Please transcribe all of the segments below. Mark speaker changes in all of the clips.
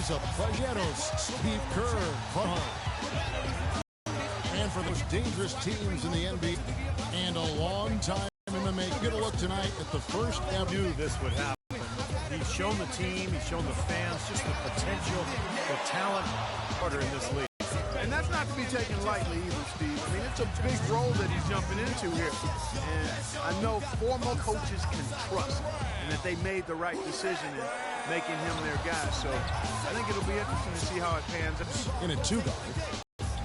Speaker 1: He's a Pajeros, Steve Kerr, and for the most dangerous teams in the NBA, and a long time in the making. Get a look tonight at the first ever.
Speaker 2: Knew this would happen. He's shown the team, he's shown the fans just the potential, the talent harder in this league.
Speaker 3: And that's not to be taken lightly either, Steve. I mean, it's a big role that he's jumping into here. And I know former coaches can trust and that they made the right decision in making him their guy. So I think it'll be interesting to see how it pans out.
Speaker 1: In a two-guard,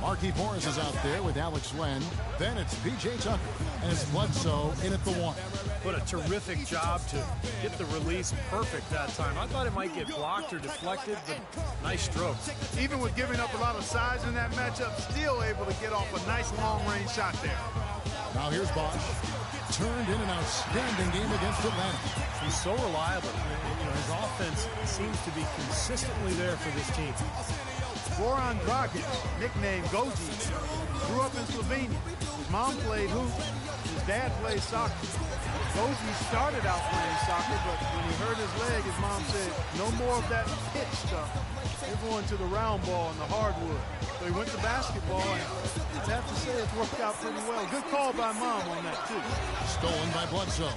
Speaker 1: Markieff Morris is out there with Alex Len. Then it's P.J. Tucker, and it's Bledsoe in at the one.
Speaker 2: But a terrific job to get the release perfect that time. I thought it might get blocked or deflected, but nice stroke.
Speaker 3: Even with giving up a lot of size in that matchup, still able to get off a nice long-range shot there.
Speaker 1: Now here's Bosch. Turned in an outstanding game against Atlanta.
Speaker 2: He's so reliable. You know, his offense seems to be consistently there for this team.
Speaker 3: Goran Dragic, nicknamed Goji, grew up in Slovenia. His mom played hoop. His dad played soccer. Goji started out playing soccer, but when he hurt his leg, his mom said, no more of that pitch stuff. You're going to the round ball and the hardwood. So he went to basketball, and I have to say it's worked out pretty well. Good call by mom on that, too.
Speaker 1: Stolen by Bledsoe.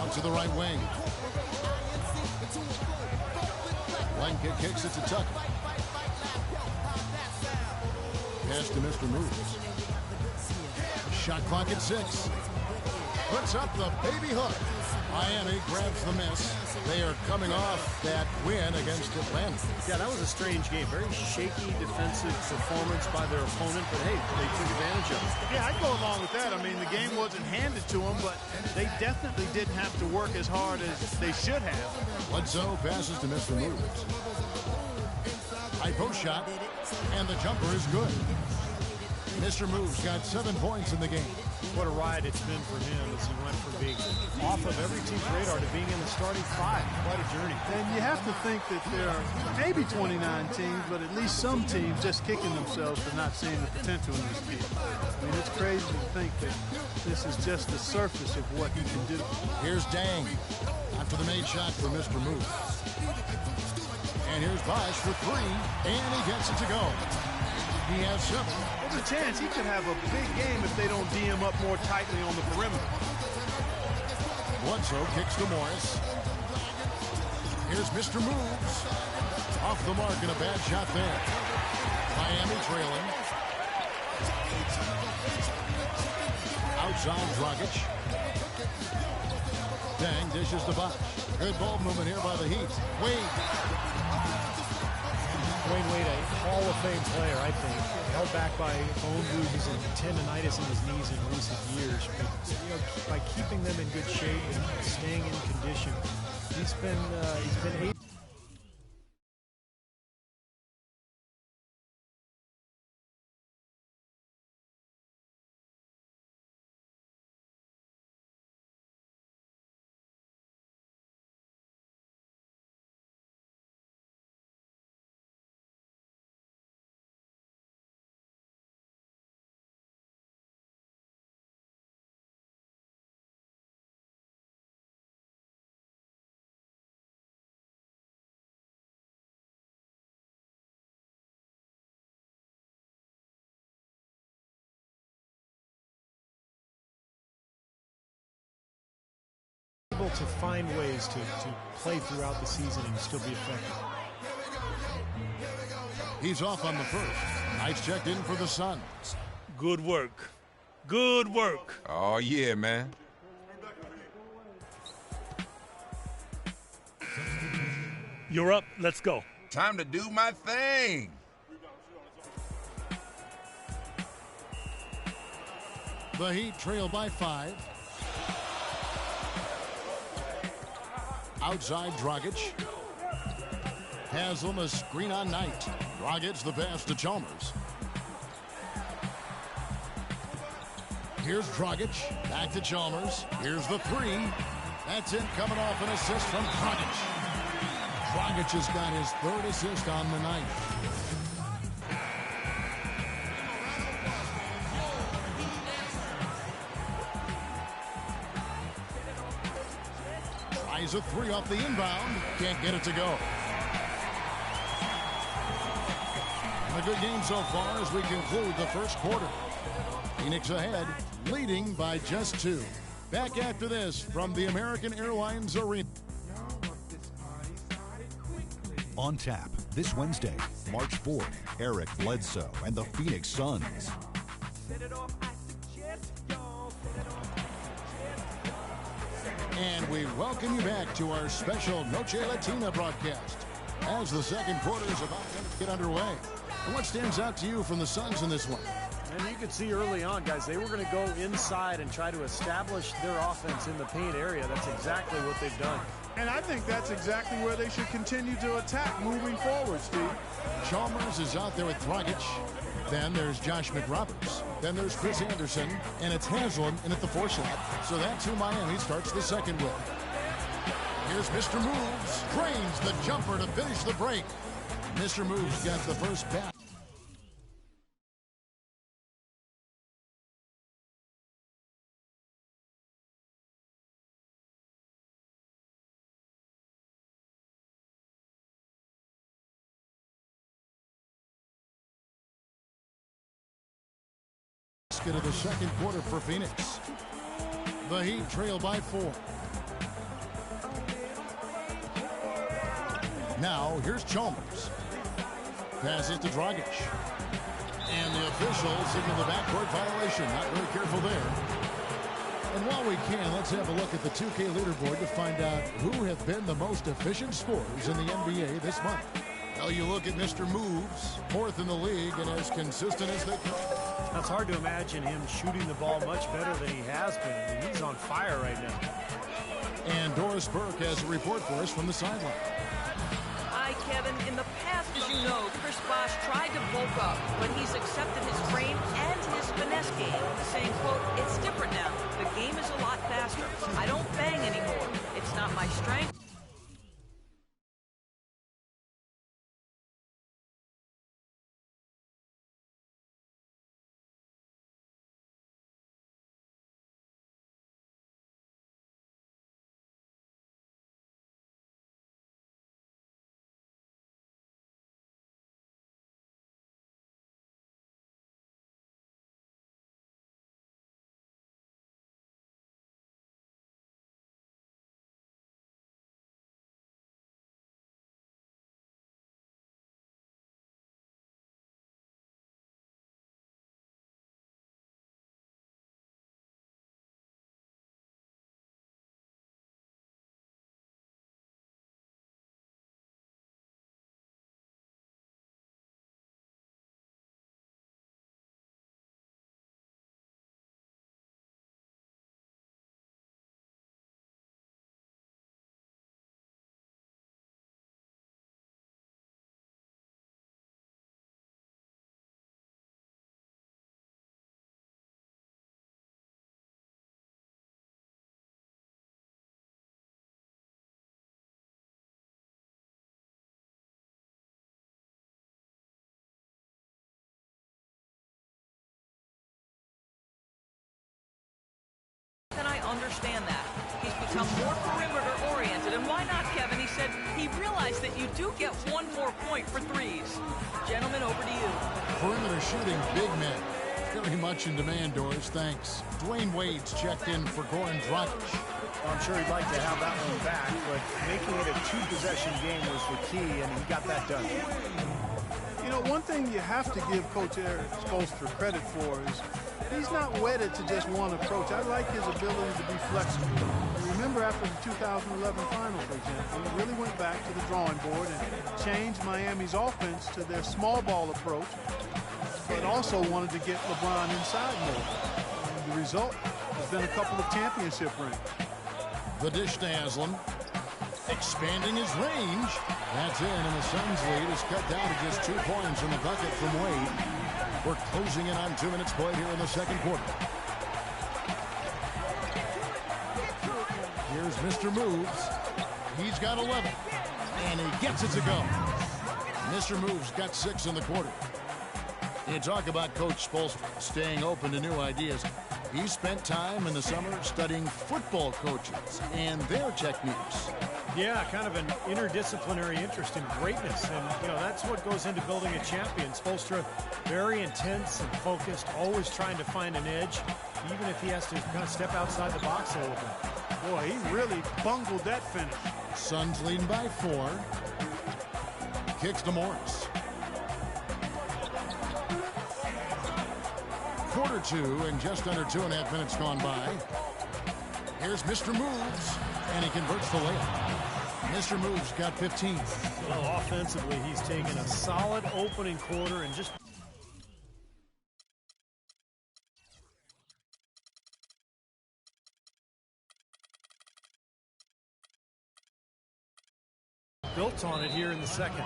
Speaker 1: Out to the right wing. Blanket kicks it to Tucker. Pass to Mr. Moves. Shot clock at 6. Puts up the baby hook. Miami grabs the miss. They are coming off that win against Atlanta.
Speaker 2: Yeah, that was a strange game. Very shaky defensive performance by their opponent, but hey, they took advantage of it.
Speaker 3: Yeah, I'd go along with that. I mean, the game wasn't handed to them, but they definitely didn't have to work as hard as they should have.
Speaker 1: Bledsoe passes to Mr. Moves. High post shot, and the jumper is good. Mr. Moves got 7 points in the game.
Speaker 2: What a ride it's been for him as he went from being off of every team's radar to being in the starting 5. Quite a journey.
Speaker 3: And you have to think that there are maybe 29 teams, but at least some teams just kicking themselves for not seeing the potential in this kid. I mean, it's crazy to think that this is just the surface of what he can do.
Speaker 1: Here's Dang after the made shot for Mr. Moves. And here's Bosch for 3, and he gets it to go. He has 7.
Speaker 3: There's a chance he could have a big game if they don't D him up more tightly on the perimeter.
Speaker 1: Bledsoe kicks to Morris. Here's Mr. Moves. Off the mark and a bad shot there. Miami trailing. Outside Dragic. Dang dishes to Bosch. Good ball movement here by the Heat. Wade.
Speaker 2: Dwayne Wade, a Hall of Fame player, I think, held back by bone bruises and tendonitis in his knees in recent years. But, you know, by keeping them in good shape and staying in condition, he's been able. To find ways to play throughout the season and still be effective.
Speaker 1: He's off on the first. Knights checked in for the Suns.
Speaker 2: Good work. Good work.
Speaker 4: Oh, yeah, man.
Speaker 2: You're up. Let's go.
Speaker 4: Time to do my thing.
Speaker 1: The Heat trail by 5. Outside Dragic. Haslam a screen on Knight. Dragic the pass to Chalmers. Here's Dragic. Back to Chalmers. Here's the 3. That's it, coming off an assist from Dragic. Dragic has got his 3rd assist on the night. Tries a three off the inbound. Can't get it to go. A good game so far as we conclude the first quarter. Phoenix ahead, leading by just 2. Back after this from the American Airlines Arena.
Speaker 5: On tap this Wednesday, March 4th, Eric Bledsoe and the Phoenix Suns.
Speaker 1: And we welcome you back to our special Noche Latina broadcast as the second quarter is about to get underway. And what stands out to you from the Suns in this one?
Speaker 2: And you could see early on, guys, they were going to go inside and try to establish their offense in the paint area. That's exactly what they've done.
Speaker 3: And I think that's exactly where they should continue to attack moving forward, Steve.
Speaker 1: Chalmers is out there with Dragic. Then there's Josh McRoberts. Then there's Chris Anderson. And it's Haslam in at the 4 slot. So that's who Miami starts the second with. Here's Mr. Moves. Drains the jumper to finish the break. Mr. Moves got the first pass. Of the second quarter for Phoenix. The Heat trail by 4. Now here's Chalmers. Passes to Dragic. And the officials signal the backcourt violation. Not very careful there. And while we can, let's have a look at the 2K leaderboard to find out who have been the most efficient scorers in the NBA this month. Well, you look at Mr. Moves, 4th in the league and as consistent as they can.
Speaker 2: It's hard to imagine him shooting the ball much better than he has been. I mean, he's on fire right now.
Speaker 1: And Doris Burke has a report for us from the sideline.
Speaker 6: Hi, Kevin. In the past, as you know, Chris Bosh tried to bulk up, but he's accepted his frame and his finesse game, saying, quote, it's different now. The game is a lot faster. I don't bang anymore. It's not my strength. And I understand that. He's become more perimeter-oriented. And why not, Kevin? He said he realized that you do get one more point for threes. Gentlemen, over to you.
Speaker 1: Perimeter shooting big men. Very much in demand, Doris. Thanks. Dwayne Wade's checked in for Goran Dragic.
Speaker 2: Well, I'm sure he'd like to have that one back, but making it a 2-possession game was the key, and he got that done.
Speaker 3: You know, one thing you have to give Coach Eric Spoelstra credit for is he's not wedded to just one approach. I like his ability to be flexible. Remember after the 2011 final, for example, he really went back to the drawing board and changed Miami's offense to their small ball approach, but also wanted to get LeBron inside more. And the result has been a couple of championship rings.
Speaker 1: The dish to Haslam. Expanding his range. That's in, and the Suns' lead is cut down to just 2 points in the bucket from Wade. We're closing in on 2 minutes played here in the second quarter. Here's Mr. Moves. He's got 11, and he gets it to go. Mr. Moves got 6 in the quarter. You talk about Coach Spoelstra staying open to new ideas. He spent time in the summer studying football coaches and their techniques.
Speaker 2: Yeah, kind of an interdisciplinary interest in greatness. And, you know, that's what goes into building a champion. Spoelstra, very intense and focused, always trying to find an edge, even if he has to kind of step outside the box a little bit.
Speaker 3: Boy, he really bungled that finish.
Speaker 1: Suns leading by 4. Kicks to Morris. Quarter 2 and just under 2.5 minutes gone by. Here's Mr. Moves, and he converts the layup. Mr. Moves got 15.
Speaker 2: Well, offensively, he's taken a solid opening quarter and just built on it here in the second.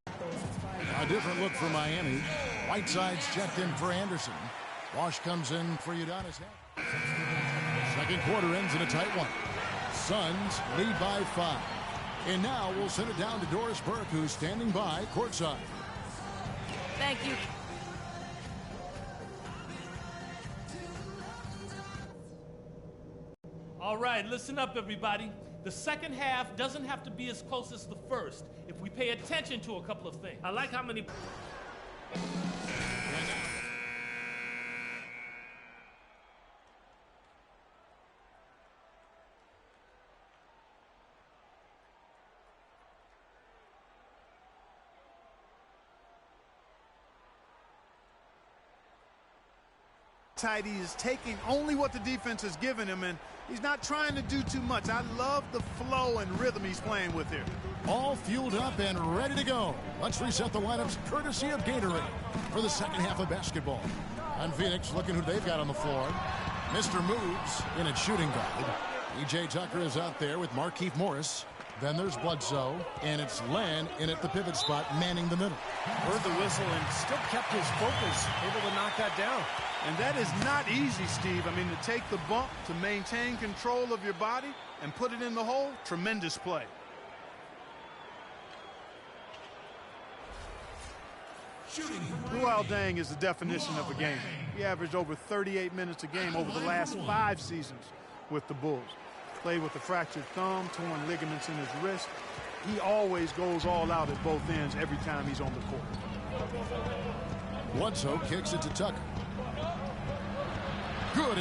Speaker 1: A different look for Miami. Whiteside's checked in for Anderson. Wash comes in for Udonis. Second quarter ends in a tight one. Suns lead by 5. And now we'll send it down to Doris Burke, who's standing by courtside.
Speaker 6: Thank you.
Speaker 7: All right, listen up, everybody. The second half doesn't have to be as close as the first if we pay attention to a couple of things. I like how many...
Speaker 3: Tight, he is taking only what the defense has given him, and he's not trying to do too much. I love the flow and rhythm he's playing with here.
Speaker 1: All fueled up and ready to go. Let's reset the lineups courtesy of Gatorade for the second half of basketball. On Phoenix, looking who they've got on the floor. Mr. Moves in at shooting guard. E.J. Tucker is out there with Markieff Morris. Then there's Bledsoe, and it's Len in at the pivot spot, manning the middle.
Speaker 2: Heard the whistle and still kept his focus, able to knock that down.
Speaker 3: And that is not easy, Steve. I mean, to take the bump, to maintain control of your body, and put it in the hole, tremendous play. Luol Deng is the definition of a gamer. He averaged over 38 minutes a game over the last 5 seasons with the Bulls. Played with a fractured thumb, torn ligaments in his wrist. He always goes all out at both ends every time he's on the court.
Speaker 1: Bledsoe kicks it to Tucker. Good.